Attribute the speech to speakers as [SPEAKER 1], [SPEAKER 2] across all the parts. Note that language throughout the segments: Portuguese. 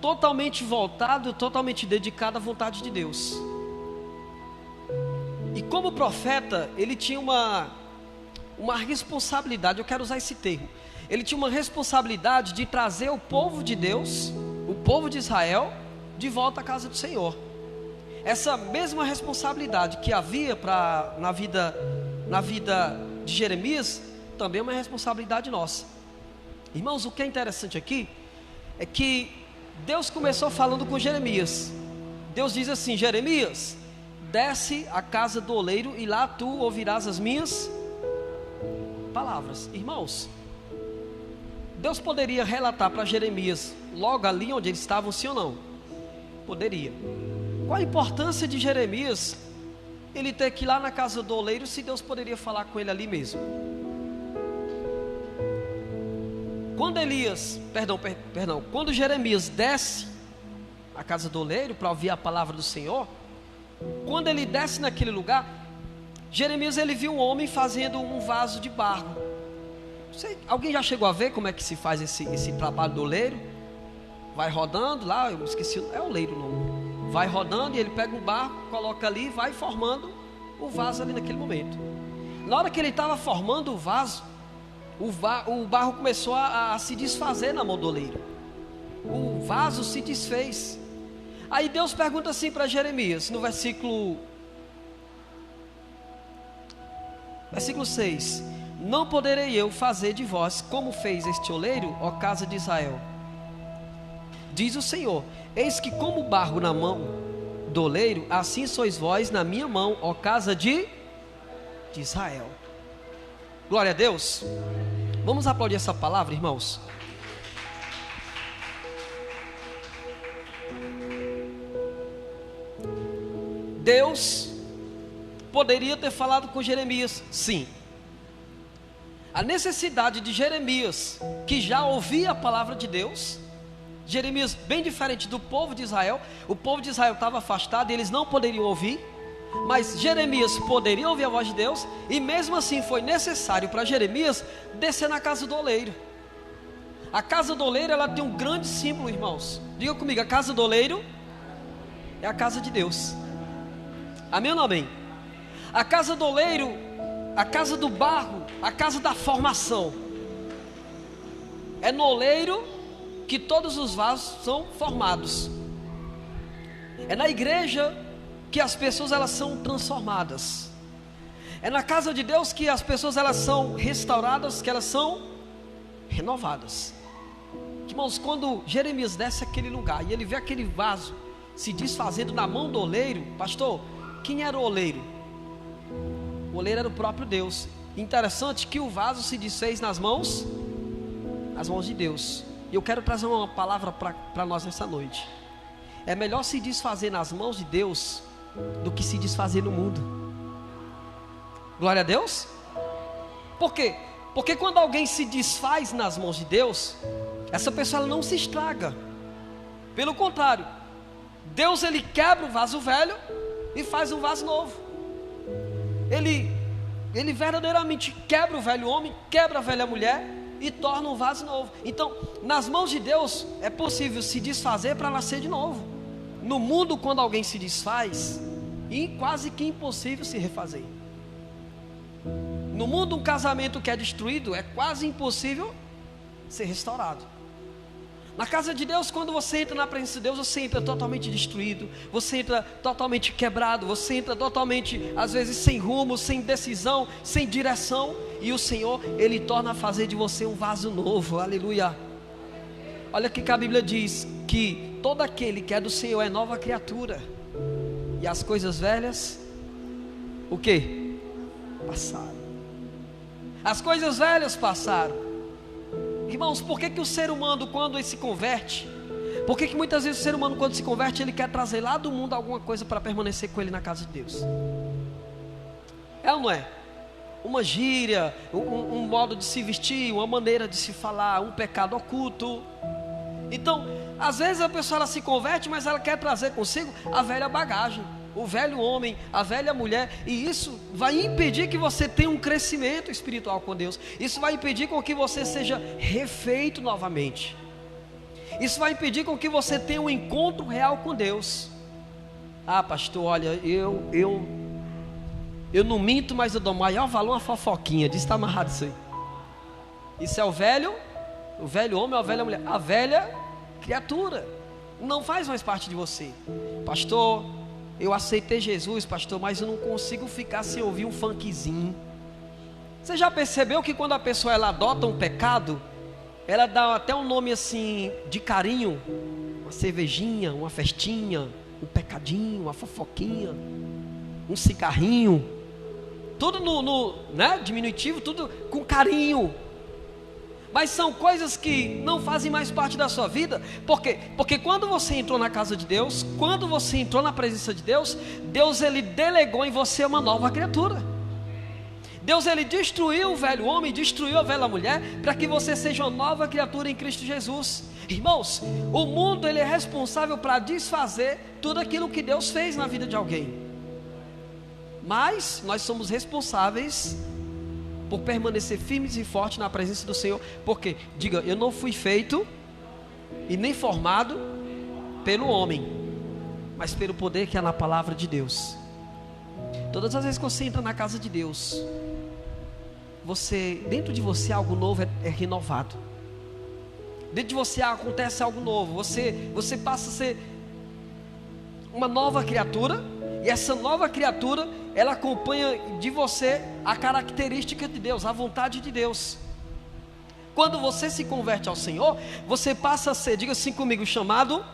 [SPEAKER 1] totalmente voltado, totalmente dedicado à vontade de Deus. E como profeta, ele tinha uma responsabilidade, eu quero usar esse termo. Ele tinha uma responsabilidade de trazer o povo de Deus, o povo de Israel, de volta à casa do Senhor. Essa mesma responsabilidade que havia na vida de Jeremias, também é uma responsabilidade nossa. Irmãos, o que é interessante aqui é que Deus começou falando com Jeremias. Deus diz assim: Jeremias, desce à casa do oleiro e lá tu ouvirás as minhas palavras. Irmãos, Deus poderia relatar para Jeremias logo ali onde eles estavam, sim ou não? Poderia. Qual a importância de Jeremias ele ter que ir lá na casa do oleiro, se Deus poderia falar com ele ali mesmo? Quando Jeremias desce à casa do oleiro para ouvir a palavra do Senhor, quando ele desce naquele lugar, Jeremias ele viu um homem fazendo um vaso de barro. Alguém já chegou a ver como é que se faz esse trabalho do oleiro? Vai rodando lá, eu esqueci, é oleiro o nome. Vai rodando e ele pega um barro, coloca ali e vai formando o vaso ali naquele momento. Na hora que ele estava formando o vaso, o barro começou a se desfazer na mão do oleiro. O vaso se desfez. Aí Deus pergunta assim para Jeremias, no versículo 6: não poderei eu fazer de vós como fez este oleiro, ó casa de Israel? Diz o Senhor: eis que como barro na mão do oleiro, assim sois vós na minha mão, ó casa de Israel. Glória a Deus. Vamos aplaudir essa palavra, irmãos. Deus poderia ter falado com Jeremias, sim. A necessidade de Jeremias, que já ouvia a palavra de Deus, Jeremias bem diferente do povo de Israel. O povo de Israel estava afastado e eles não poderiam ouvir, mas Jeremias poderia ouvir a voz de Deus. E mesmo assim foi necessário para Jeremias descer na casa do oleiro. A casa do oleiro, ela tem um grande símbolo, irmãos. Diga comigo, a casa do oleiro é a casa de Deus. Amém ou não amém? A casa do oleiro, a casa do barro, a casa da formação. É no oleiro que todos os vasos são formados. É na igreja que as pessoas elas são transformadas. É na casa de Deus que as pessoas elas são restauradas, que elas são renovadas. Irmãos, quando Jeremias desce aquele lugar e ele vê aquele vaso se desfazendo na mão do oleiro, pastor, quem era o oleiro? O oleiro era o próprio Deus. Interessante que o vaso se desfez nas mãos de Deus. E eu quero trazer uma palavra para nós nessa noite. É melhor se desfazer nas mãos de Deus do que se desfazer no mundo. Glória a Deus. Por quê? Porque quando alguém se desfaz nas mãos de Deus, essa pessoa ela não se estraga. Pelo contrário, Deus ele quebra o vaso velho e faz um vaso novo. Ele verdadeiramente quebra o velho homem, quebra a velha mulher e torna um vaso novo. Então, nas mãos de Deus é possível se desfazer para nascer de novo. No mundo, quando alguém se desfaz, é quase que impossível se refazer. No mundo, um casamento que é destruído é quase impossível ser restaurado. Na casa de Deus, quando você entra na presença de Deus, você entra totalmente destruído, você entra totalmente quebrado, você entra totalmente, às vezes, sem rumo, sem decisão, sem direção. E o Senhor, Ele torna a fazer de você um vaso novo, aleluia. Olha que a Bíblia diz que todo aquele que é do Senhor é nova criatura. E as coisas velhas, o quê? Passaram. As coisas velhas passaram. Irmãos, por que o ser humano quando ele se converte, por que muitas vezes o ser humano quando se converte, ele quer trazer lá do mundo alguma coisa para permanecer com ele na casa de Deus? É ou não é? Uma gíria, um modo de se vestir, uma maneira de se falar, um pecado oculto. Então, às vezes a pessoa ela se converte, mas ela quer trazer consigo a velha bagagem, o velho homem, a velha mulher, e isso vai impedir que você tenha um crescimento espiritual com Deus. Isso vai impedir com que você seja refeito novamente. Isso vai impedir com que você tenha um encontro real com Deus. Ah, pastor, olha, eu não minto, mas eu dou maior valor a uma fofoquinha. Diz que está amarrado isso aí. Isso é o velho homem ou a velha mulher? A velha criatura. Não faz mais parte de você. Pastor, eu aceitei Jesus, pastor, mas eu não consigo ficar sem ouvir um funkzinho. Você já percebeu que quando a pessoa ela adota um pecado, ela dá até um nome assim de carinho? Uma cervejinha, uma festinha, um pecadinho, uma fofoquinha, um cigarrinho, tudo no diminutivo, tudo com carinho. Mas são coisas que não fazem mais parte da sua vida. Por quê? Porque quando você entrou na casa de Deus, quando você entrou na presença de Deus, Deus ele delegou em você uma nova criatura. Deus ele destruiu o velho homem, destruiu a velha mulher, para que você seja uma nova criatura em Cristo Jesus. Irmãos, o mundo ele é responsável para desfazer tudo aquilo que Deus fez na vida de alguém. Mas nós somos responsáveis por permanecer firmes e fortes na presença do Senhor. Porque, diga, eu não fui feito e nem formado pelo homem, mas pelo poder que há na palavra de Deus. Todas as vezes que você entra na casa de Deus, dentro de você algo novo é renovado. Dentro de você acontece algo novo. Você passa a ser uma nova criatura. E essa nova criatura, ela acompanha de você a característica de Deus, a vontade de Deus. Quando você se converte ao Senhor, você passa a ser, diga assim comigo, chamado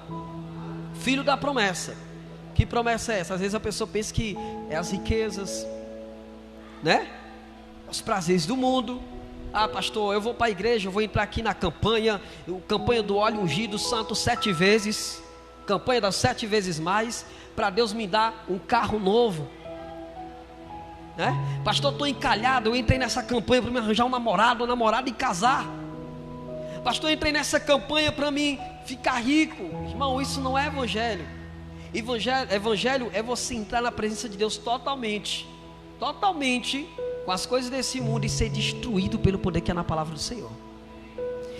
[SPEAKER 1] filho da promessa. Que promessa é essa? Às vezes a pessoa pensa que é as riquezas, né? Os prazeres do mundo. Ah, pastor, eu vou para a igreja, eu vou entrar aqui na campanha do óleo ungido santo 7 vezes, campanha das 7 vezes mais, para Deus me dar um carro novo, né? Pastor, estou encalhado, eu entrei nessa campanha para me arranjar um namorado ou namorada e casar. Pastor, eu entrei nessa campanha para mim ficar rico. Irmão, isso não é evangelho. Evangelho é você entrar na presença de Deus totalmente com as coisas desse mundo e ser destruído pelo poder que é na palavra do Senhor.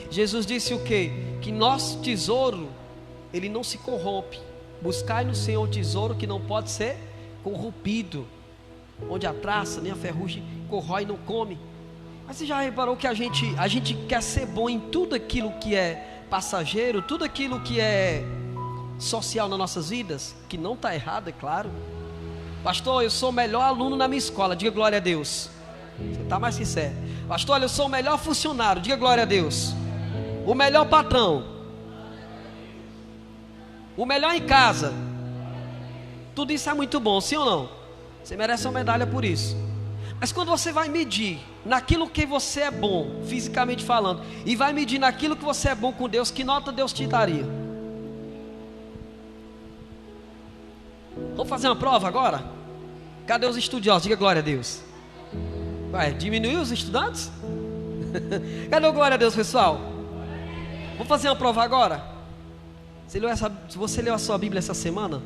[SPEAKER 1] Jesus disse o quê? Que nosso tesouro, ele não se corrompe. Buscai no Senhor o tesouro que não pode ser corrompido, onde a traça nem a ferrugem corrói e não come. Mas você já reparou que a gente quer ser bom em tudo aquilo que é passageiro, tudo aquilo que é social nas nossas vidas, que não está errado, é claro. Pastor, eu sou o melhor aluno na minha escola, diga glória a Deus. Você está mais sincero. Pastor, olha, eu sou o melhor funcionário, diga glória a Deus. O melhor patrão, o melhor em casa. Tudo isso é muito bom, sim ou não? Você merece uma medalha por isso. Mas quando você vai medir naquilo que você é bom, fisicamente falando, e vai medir naquilo que você é bom com Deus, que nota Deus te daria? Vamos fazer uma prova agora? Cadê os estudiosos? Diga glória a Deus. Vai, diminuiu os estudantes? Cadê o glória a Deus, pessoal? Vamos fazer uma prova agora? Se você leu a sua Bíblia essa semana,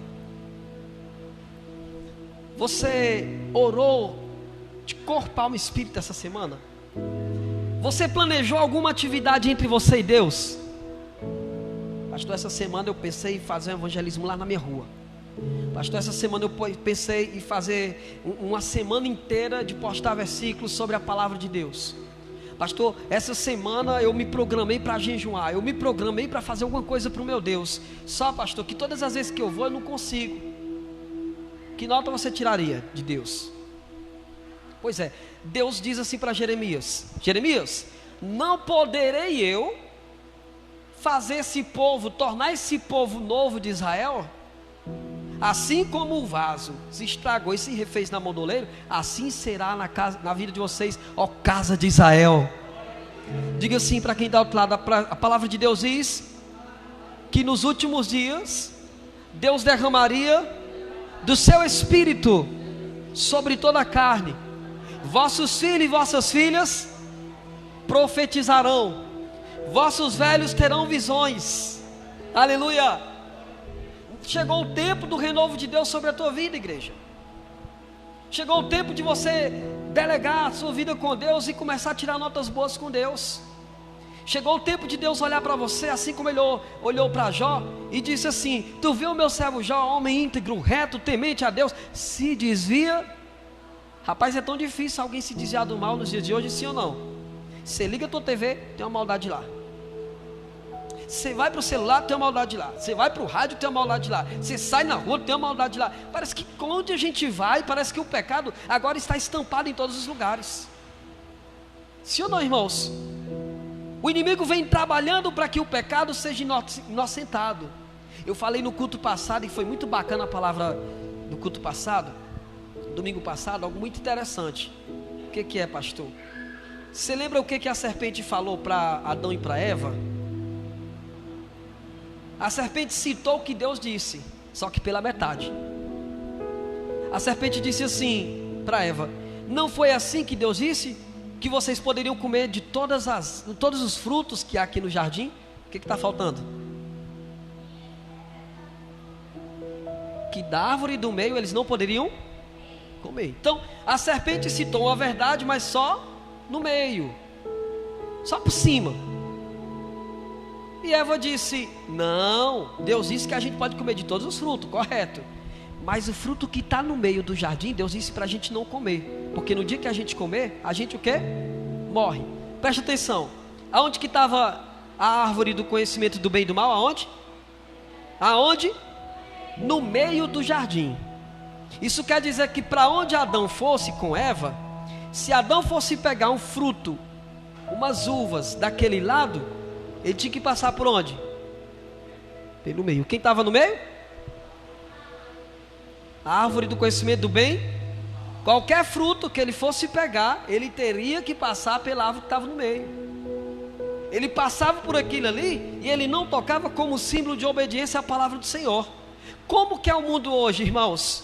[SPEAKER 1] você orou de corpo, alma e espírito essa semana? Você planejou alguma atividade entre você e Deus? Pastor, essa semana eu pensei em fazer um evangelismo lá na minha rua. Pastor, essa semana eu pensei em fazer uma semana inteira de postar versículos sobre a palavra de Deus. Pastor, essa semana eu me programei para jejuar, eu me programei para fazer alguma coisa para o meu Deus. Só, pastor, que todas as vezes que eu vou eu não consigo. Que nota você tiraria de Deus? Pois é, Deus diz assim para Jeremias: Jeremias, não poderei eu fazer esse povo, tornar esse povo novo de Israel? Assim como o vaso se estragou e se refez na mão do oleiro, assim será na vida de vocês, ó casa de Israel. Diga assim para quem está ao outro lado: a palavra de Deus diz que nos últimos dias Deus derramaria do seu espírito sobre toda a carne. Vossos filhos e vossas filhas profetizarão, vossos velhos terão visões. Aleluia. Chegou o tempo do renovo de Deus sobre a tua vida, igreja. Chegou o tempo de você delegar a sua vida com Deus e começar a tirar notas boas com Deus. Chegou o tempo de Deus olhar para você, assim como Ele olhou para Jó e disse assim: tu viu o meu servo Jó, homem íntegro, reto, temente a Deus, se desvia. Rapaz, é tão difícil alguém se desviar do mal nos dias de hoje, sim ou não? Você liga a tua TV, tem uma maldade lá. Você vai para o celular, tem uma maldade lá. Você vai para o rádio, tem uma maldade lá. Você sai na rua, tem uma maldade lá. Parece que onde a gente vai, parece que o pecado agora está estampado em todos os lugares. Sim ou não, irmãos? O inimigo vem trabalhando para que o pecado seja inocentado. Eu falei no culto passado, e foi muito bacana a palavra do culto passado, domingo passado, algo muito interessante. O que é, pastor? Você lembra o que a serpente falou para Adão e para Eva? A serpente citou o que Deus disse, só que pela metade. A serpente disse assim para Eva: não foi assim que Deus disse que vocês poderiam comer de todos os frutos que há aqui no jardim? O que está faltando? Que da árvore do meio eles não poderiam comer. Então a serpente citou a verdade, mas só no meio, só por cima. E Eva disse: não, Deus disse que a gente pode comer de todos os frutos, correto, mas o fruto que está no meio do jardim, Deus disse para a gente não comer, porque no dia que a gente comer, a gente o quê? Morre. Presta atenção, aonde que estava a árvore do conhecimento do bem e do mal? Aonde? No meio do jardim. Isso quer dizer que para onde Adão fosse com Eva, se Adão fosse pegar um fruto, umas uvas daquele lado, ele tinha que passar por onde? Pelo meio. Quem estava no meio? A árvore do conhecimento do bem. Qualquer fruto que ele fosse pegar, ele teria que passar pela árvore que estava no meio. Ele passava por aquilo ali e ele não tocava como símbolo de obediência à palavra do Senhor. Como que é o mundo hoje, irmãos?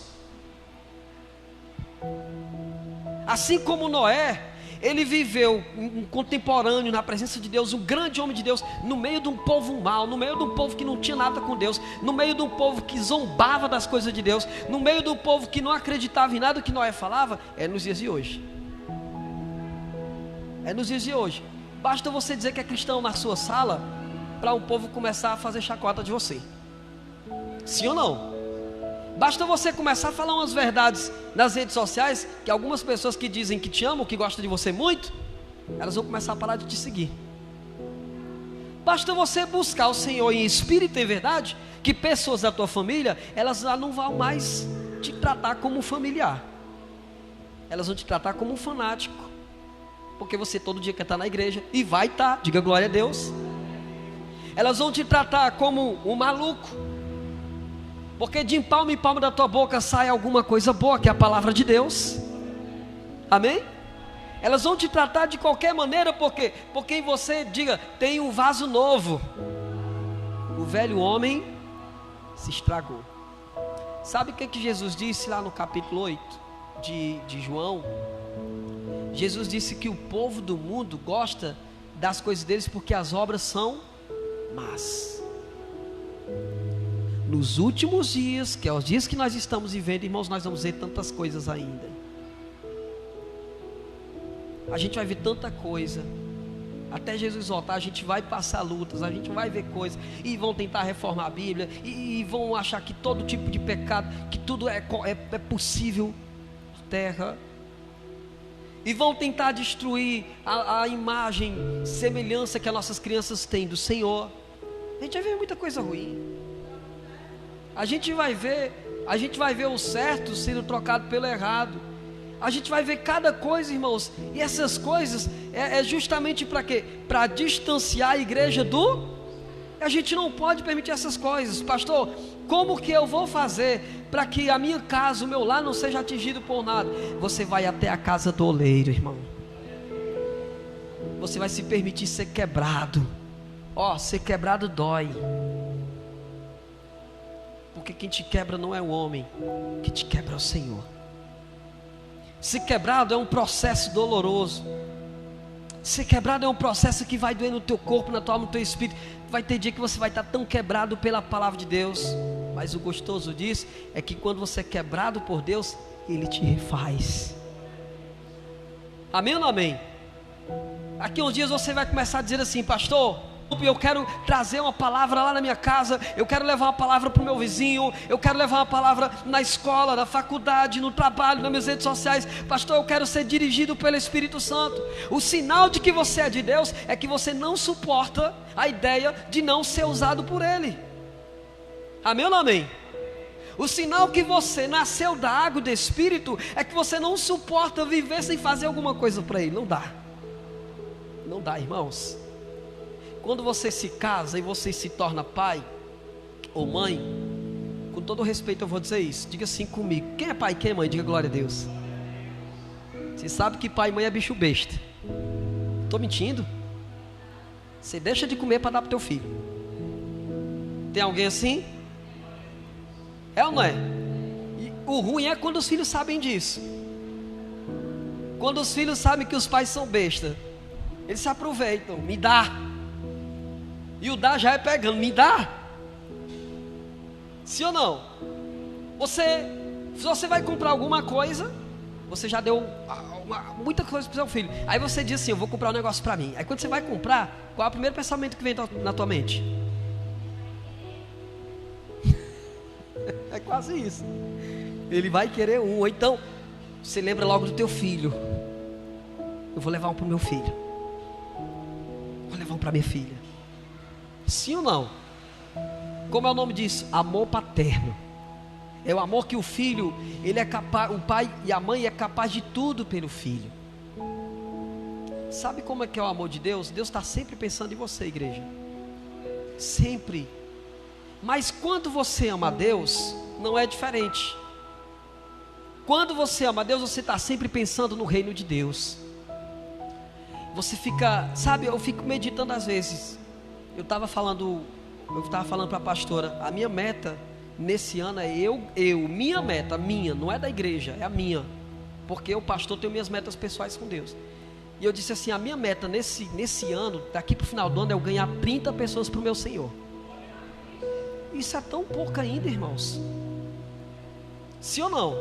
[SPEAKER 1] Assim como Noé, ele viveu um contemporâneo na presença de Deus, um grande homem de Deus, no meio de um povo mau, no meio de um povo que não tinha nada com Deus, no meio de um povo que zombava das coisas de Deus, no meio de um povo que não acreditava em nada que Noé falava. É nos dias de hoje. É nos dias de hoje. Basta você dizer que é cristão na sua sala, para um povo começar a fazer chacota de você. Sim ou não? Basta você começar a falar umas verdades nas redes sociais, que algumas pessoas que dizem que te amam, que gostam de você muito, elas vão começar a parar de te seguir. Basta você buscar o Senhor em espírito e em verdade, que pessoas da tua família, elas já não vão mais te tratar como um familiar. Elas vão te tratar como um fanático, porque você todo dia quer estar na igreja, e vai estar, diga glória a Deus. Elas vão te tratar como um maluco, porque de palmo em palmo da tua boca sai alguma coisa boa, que é a palavra de Deus. Amém? Elas vão te tratar de qualquer maneira, porque em você, diga, tem um vaso novo. O velho homem se estragou. Sabe o que Jesus disse lá no capítulo 8 de João? Jesus disse que o povo do mundo gosta das coisas deles porque as obras são más. Nos últimos dias, que é os dias que nós estamos vivendo, irmãos, nós vamos ver tantas coisas ainda. A gente vai ver tanta coisa. Até Jesus voltar, a gente vai passar lutas, a gente vai ver coisas, e vão tentar reformar a Bíblia, e vão achar que todo tipo de pecado, que tudo é possível na terra, e vão tentar destruir a imagem, semelhança que as nossas crianças têm do Senhor. A gente vai ver muita coisa ruim. A gente vai ver o certo sendo trocado pelo errado. A gente vai ver cada coisa, irmãos. E essas coisas é justamente para quê? Para distanciar a igreja do... A gente não pode permitir essas coisas. Pastor, como que eu vou fazer para que a minha casa, o meu lar não seja atingido por nada? Você vai até a casa do oleiro, irmão. Você vai se permitir ser quebrado. Ser quebrado dói. Porque quem te quebra não é o homem, quem te quebra é o Senhor. Ser quebrado é um processo doloroso. Ser quebrado é um processo que vai doer no teu corpo, na tua alma, no teu espírito. Vai ter dia que você vai estar tão quebrado pela palavra de Deus. Mas o gostoso disso é que quando você é quebrado por Deus, Ele te refaz. Amém ou não amém? Daqui uns dias você vai começar a dizer assim: pastor, eu quero trazer uma palavra lá na minha casa, eu quero levar uma palavra para o meu vizinho, eu quero levar uma palavra na escola, na faculdade, no trabalho, nas minhas redes sociais. Pastor, eu quero ser dirigido pelo Espírito Santo. O sinal de que você é de Deus é que você não suporta a ideia de não ser usado por Ele. Amém ou não amém? O sinal que você nasceu da água e do Espírito é que você não suporta viver sem fazer alguma coisa para Ele. Não dá. Não dá, irmãos. Quando você se casa e você se torna pai ou mãe, com todo respeito eu vou dizer isso, diga assim comigo: quem é pai e quem é mãe? Diga glória a Deus. Você sabe que pai e mãe é bicho besta. Estou mentindo? Você deixa de comer para dar para o teu filho. Tem alguém assim? É ou não é? E o ruim é quando os filhos sabem disso. Quando os filhos sabem que os pais são besta, eles se aproveitam. Me dá. E o dar já é pegando. Me dá. Sim ou não? Se você vai comprar alguma coisa, você já deu muita coisa para o seu filho. Aí você diz assim: eu vou comprar um negócio para mim. Aí quando você vai comprar, qual é o primeiro pensamento que vem na tua mente? É quase isso. Ele vai querer um. Ou então você lembra logo do teu filho: eu vou levar um para o meu filho, vou levar um para minha filha. Sim ou não? Como é o nome disso? Amor paterno. É o amor que o filho, ele é capaz, o pai e a mãe é capaz de tudo pelo filho. Sabe como é que é o amor de Deus? Deus está sempre pensando em você, igreja. Sempre. Mas quando você ama a Deus, não é diferente. Quando você ama a Deus, você está sempre pensando no reino de Deus. Você fica, sabe, eu fico meditando às vezes. Eu estava falando para a pastora: a minha meta nesse ano é minha meta, não é da igreja, é a minha. Porque eu, pastor, tenho minhas metas pessoais com Deus. E eu disse assim: a minha meta nesse ano, daqui para o final do ano, é eu ganhar 30 pessoas para o meu Senhor. Isso é tão pouco ainda, irmãos. Sim ou não?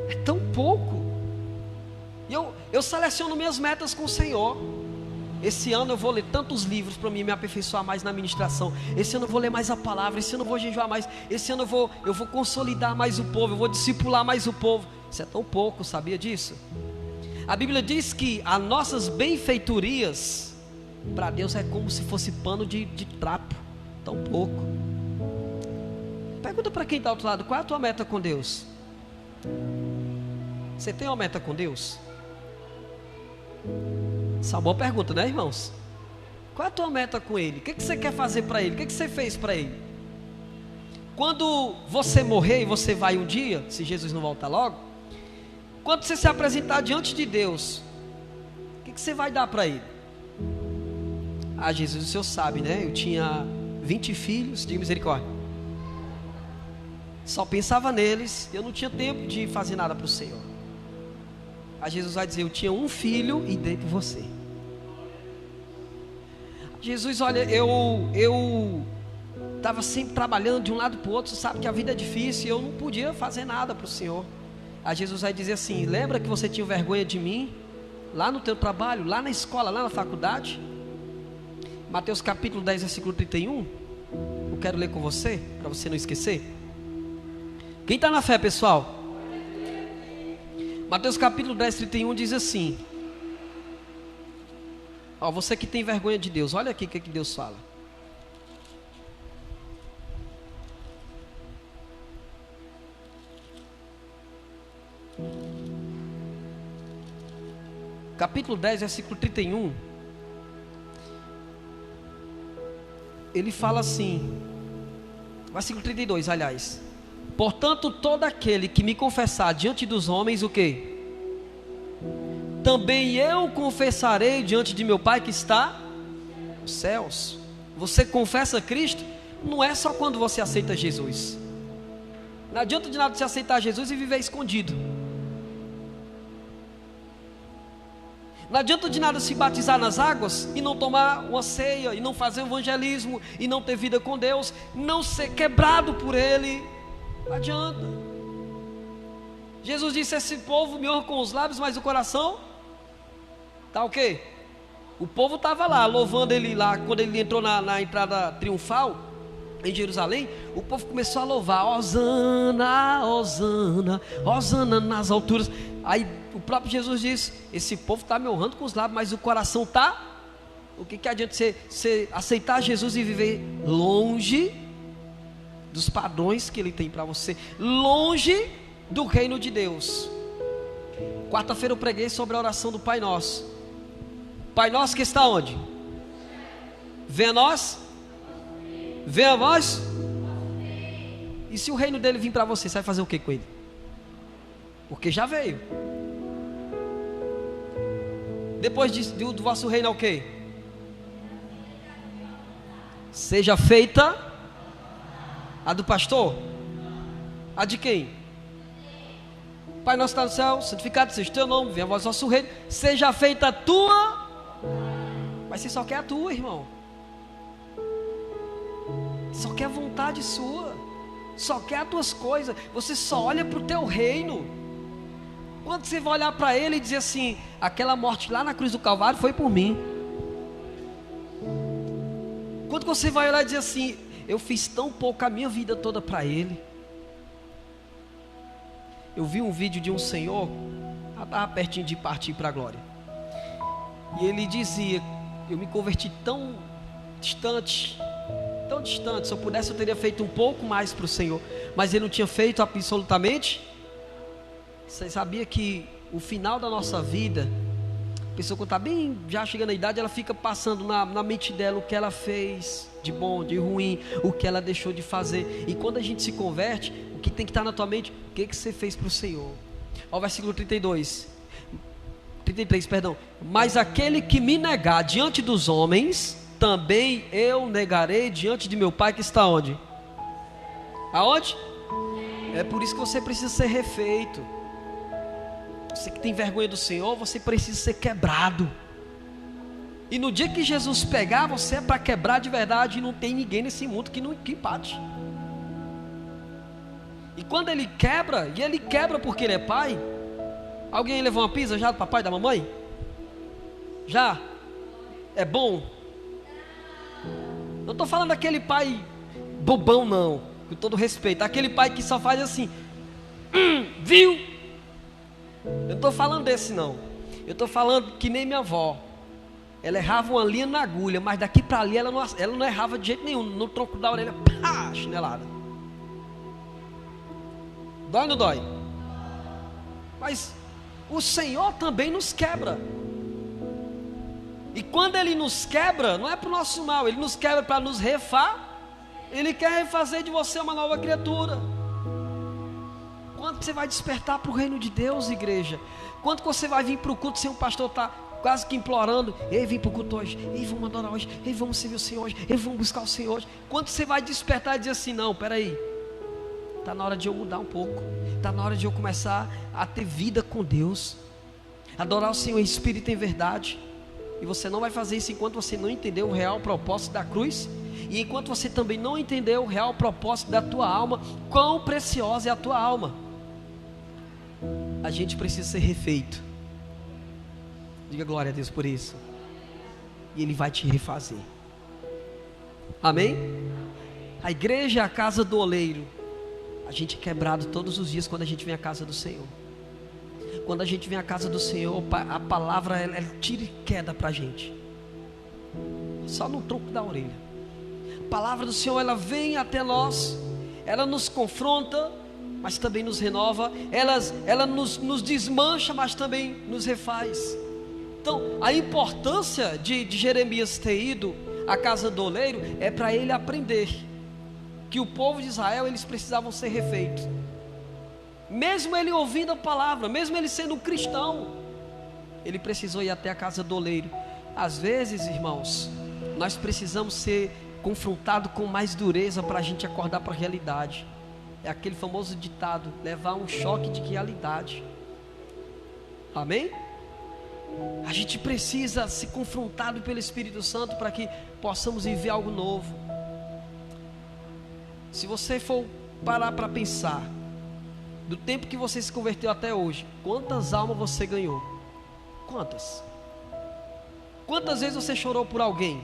[SPEAKER 1] É tão pouco. E eu seleciono minhas metas com o Senhor. Esse ano eu vou ler tantos livros para me aperfeiçoar mais na ministração. Esse ano eu vou ler mais a palavra. Esse ano eu vou jejuar mais. Esse ano eu vou consolidar mais o povo. Eu vou discipular mais o povo. Isso é tão pouco, sabia disso? A Bíblia diz que as nossas benfeitorias para Deus é como se fosse pano de trapo. Tão pouco. Pergunta para quem está ao outro lado: qual é a tua meta com Deus? Você tem uma meta com Deus? Essa é uma boa pergunta, né, irmãos? Qual é a tua meta com Ele? O que você quer fazer para Ele? O que você fez para Ele? Quando você morrer, e você vai um dia, se Jesus não voltar logo, quando você se apresentar diante de Deus, o que você vai dar para Ele? Ah, Jesus, o Senhor sabe, né? Eu tinha 20 filhos, de misericórdia. Só pensava neles, eu não tinha tempo de fazer nada para o Senhor. Aí Jesus vai dizer: eu tinha um filho e dei para você. Jesus, olha, eu estava sempre trabalhando de um lado para o outro, sabe que a vida é difícil e eu não podia fazer nada para o Senhor. Aí Jesus vai dizer assim: lembra que você tinha vergonha de mim? Lá no teu trabalho, lá na escola, lá na faculdade? Mateus capítulo 10, versículo 31. Eu quero ler com você, para você não esquecer. Quem está na fé, pessoal? Mateus capítulo 10, 31 diz assim: ó, você que tem vergonha de Deus, olha aqui o que Deus fala. Capítulo 10, versículo 31. Ele fala assim, versículo 32, aliás: portanto, todo aquele que me confessar diante dos homens, o quê? Também eu confessarei diante de meu Pai que está nos céus. Você confessa Cristo? Não é só quando você aceita Jesus. Não adianta de nada você aceitar Jesus e viver escondido. Não adianta de nada se batizar nas águas e não tomar uma ceia, e não fazer evangelismo, e não ter vida com Deus, não ser quebrado por Ele. Não adianta. Jesus disse: esse povo me honra com os lábios, mas o coração está o quê? O povo estava lá, louvando ele lá, quando ele entrou na entrada triunfal, em Jerusalém, o povo começou a louvar, Hosana, Hosana, Hosana nas alturas. Aí o próprio Jesus disse, esse povo está me honrando com os lábios, mas o coração está... O que adianta você aceitar Jesus e viver longe dos padrões que Ele tem para você, longe do reino de Deus? Quarta-feira eu preguei sobre a oração do Pai Nosso. Pai Nosso que está onde? Venha a nós. Venha a vós. E se o reino dele vir para você, você vai fazer o que com ele? Porque já veio. Depois do vosso reino é o que? Seja feita a do pastor? A de quem? Pai nosso que está no céu, santificado seja o teu nome, venha a vós o vosso reino, seja feita a tua. Mas você só quer a tua, irmão. Só quer a vontade sua. Só quer as tuas coisas. Você só olha para o teu reino. Quando você vai olhar para ele e dizer assim, aquela morte lá na cruz do Calvário foi por mim. Quando você vai olhar e dizer assim, eu fiz tão pouco a minha vida toda para ele. Eu vi um vídeo de um senhor, estava pertinho de partir para a glória. E ele dizia, eu me converti tão distante, se eu pudesse eu teria feito um pouco mais para o Senhor, mas ele não tinha feito absolutamente. Você sabia que o final da nossa vida, a pessoa quando está bem, já chegando na idade, ela fica passando na mente dela o que ela fez de bom, de ruim, o que ela deixou de fazer. E quando a gente se converte, o que tem que estar na tua mente, o que você fez para o Senhor. Olha o versículo 33, perdão. Mas aquele que me negar diante dos homens, também eu negarei diante de meu Pai que está onde? Aonde? É por isso que você precisa ser refeito. Você que tem vergonha do Senhor, você precisa ser quebrado. E no dia que Jesus pegar, você é para quebrar de verdade. E não tem ninguém nesse mundo que empate. E quando Ele quebra, e Ele quebra porque Ele é Pai. Alguém levou uma pizza já do papai e da mamãe? Já? É bom? Não estou falando daquele pai bobão não, com todo respeito. Aquele pai que só faz assim, viu? Eu não estou falando desse não. Eu estou falando que nem minha avó. Ela errava uma linha na agulha, mas daqui para ali ela não errava de jeito nenhum. No tronco da orelha, pá, chinelada. Dói ou não dói? Mas o Senhor também nos quebra. E quando Ele nos quebra, não é para o nosso mal, Ele nos quebra para nos Ele quer refazer de você uma nova criatura. Quando você vai despertar para o reino de Deus, igreja? Quando você vai vir para o culto, sem um pastor está quase que implorando, ei, vem para o culto hoje, ei, vamos adorar hoje, ei, vamos servir o Senhor hoje, ei, vamos buscar o Senhor hoje. Quando você vai despertar e dizer assim, não, peraí, está na hora de eu mudar um pouco, está na hora de eu começar a ter vida com Deus, adorar o Senhor em espírito e em verdade. E você não vai fazer isso enquanto você não entender o real propósito da cruz. E enquanto você também não entender o real propósito da tua alma. Quão preciosa é a tua alma. A gente precisa ser refeito. Diga glória a Deus por isso. E Ele vai te refazer. Amém? A igreja é a casa do oleiro. A gente é quebrado todos os dias quando a gente vem à casa do Senhor. Quando a gente vem à casa do Senhor, a palavra ela tira e queda para a gente. Só no tronco da orelha. A palavra do Senhor ela vem até nós. Ela nos confronta, mas também nos renova. Ela nos desmancha, mas também nos refaz. Então, a importância de Jeremias ter ido à casa do oleiro é para ele aprender que o povo de Israel eles precisavam ser refeitos. Mesmo ele ouvindo a palavra, mesmo ele sendo um cristão, ele precisou ir até a casa do oleiro. Às vezes, irmãos, nós precisamos ser confrontados com mais dureza para a gente acordar para a realidade. É aquele famoso ditado, levar um choque de realidade. Amém? A gente precisa ser confrontado pelo Espírito Santo para que possamos viver algo novo. Se você for parar para pensar, do tempo que você se converteu até hoje, quantas almas você ganhou? Quantas? Quantas vezes você chorou por alguém?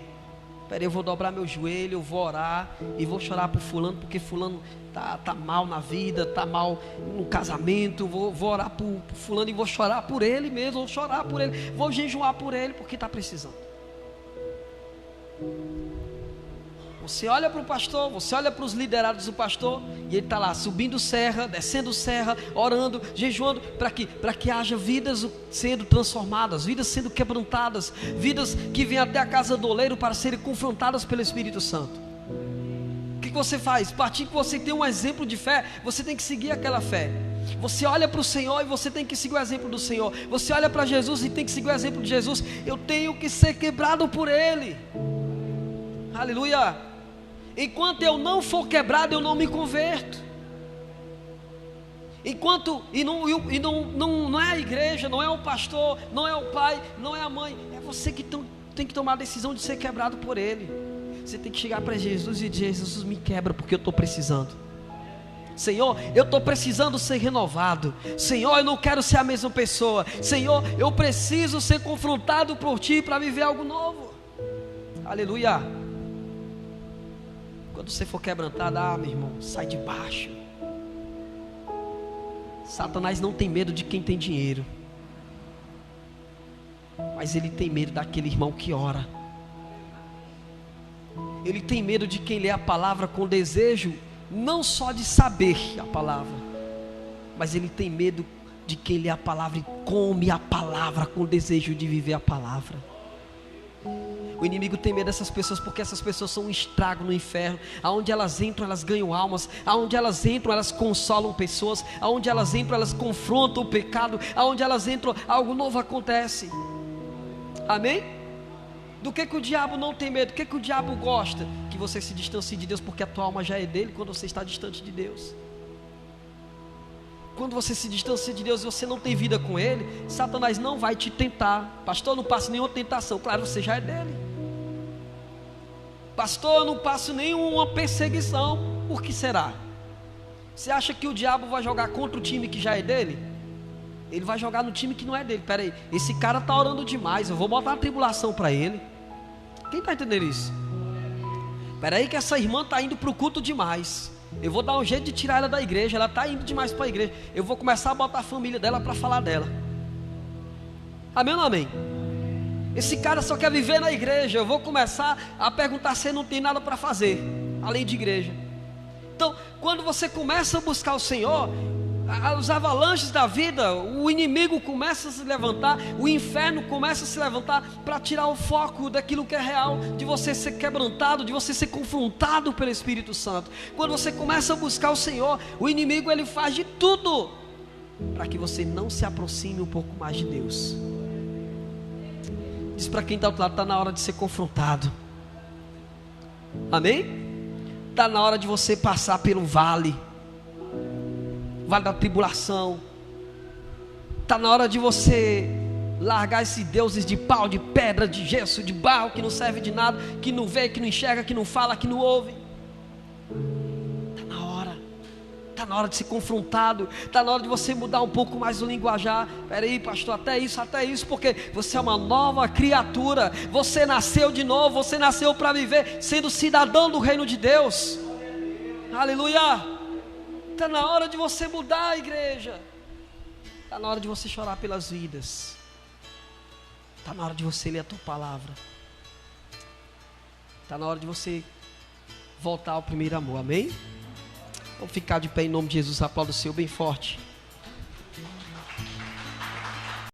[SPEAKER 1] Peraí, eu vou dobrar meu joelho, eu vou orar e vou chorar por fulano, porque fulano tá mal na vida, tá mal no casamento. Vou orar por fulano e vou chorar por ele mesmo, vou chorar por ele, vou jejuar por ele, porque está precisando. Você olha para o pastor, você olha para os liderados do pastor, e ele está lá subindo serra, descendo serra, orando, jejuando, para que haja vidas sendo transformadas, vidas sendo quebrantadas, vidas que vêm até a casa do oleiro para serem confrontadas pelo Espírito Santo. O que você faz? A partir que você tem um exemplo de fé, você tem que seguir aquela fé. Você olha para o Senhor e você tem que seguir o exemplo do Senhor. Você olha para Jesus e tem que seguir o exemplo de Jesus. Eu tenho que ser quebrado por Ele. Aleluia. Enquanto eu não for quebrado, eu não me converto. Não é a igreja, não é o pastor, não é o pai, não é a mãe. É você que tem que tomar a decisão de ser quebrado por Ele. Você tem que chegar para Jesus e dizer: Jesus, me quebra porque eu estou precisando. Senhor, eu estou precisando ser renovado. Senhor, eu não quero ser a mesma pessoa. Senhor, eu preciso ser confrontado por Ti para viver algo novo. Aleluia. Quando você for quebrantado, meu irmão, sai de baixo. Satanás não tem medo de quem tem dinheiro, mas ele tem medo daquele irmão que ora. Ele tem medo de quem lê a palavra com desejo, não só de saber a palavra, mas ele tem medo de quem lê a palavra e come a palavra com desejo de viver a palavra. O inimigo tem medo dessas pessoas, porque essas pessoas são um estrago no inferno. Aonde elas entram, elas ganham almas. Aonde elas entram, elas consolam pessoas. Aonde elas entram, elas confrontam o pecado. Aonde elas entram, algo novo acontece. Amém? Do que o diabo não tem medo? O que o diabo gosta? Que você se distancie de Deus, porque a tua alma já é dele quando você está distante de Deus. Quando você se distancia de Deus e você não tem vida com Ele, Satanás não vai te tentar. Pastor, eu não passo nenhuma tentação. Claro, você já é dele. Pastor, eu não passo nenhuma perseguição. Por que será? Você acha que o diabo vai jogar contra o time que já é dele? Ele vai jogar no time que não é dele. Pera aí, esse cara está orando demais, eu vou botar uma tribulação para ele. Quem está entendendo isso? Pera aí que essa irmã está indo para o culto demais. Eu vou dar um jeito de tirar ela da igreja. Ela está indo demais para a igreja. Eu vou começar a botar a família dela para falar dela. Amém ou não amém? Esse cara só quer viver na igreja. Eu vou começar a perguntar se ele não tem nada para fazer além de igreja. Então, quando você começa a buscar o Senhor, os avalanches da vida, o inimigo começa a se levantar, o inferno começa a se levantar para tirar o foco daquilo que é real, de você ser quebrantado, de você ser confrontado pelo Espírito Santo. Quando você começa a buscar o Senhor, o inimigo ele faz de tudo para que você não se aproxime um pouco mais de Deus. Diz para quem está ao outro lado: está na hora de ser confrontado. Amém? Está na hora de você passar pelo vale da tribulação. Está na hora de você largar esses deuses de pau, de pedra, de gesso, de barro, que não serve de nada, que não vê, que não enxerga, que não fala, que não ouve. Está na hora de ser confrontado. Está na hora de você mudar um pouco mais o linguajar. Espera aí, pastor, até isso, porque você é uma nova criatura. Você nasceu de novo, você nasceu para viver sendo cidadão do reino de Deus. Aleluia. Está na hora de você mudar a igreja. Está na hora de você chorar pelas vidas. Está na hora de você ler a tua palavra. Está na hora de você voltar ao primeiro amor. Amém? Vamos ficar de pé em nome de Jesus. Aplauda o Senhor bem forte.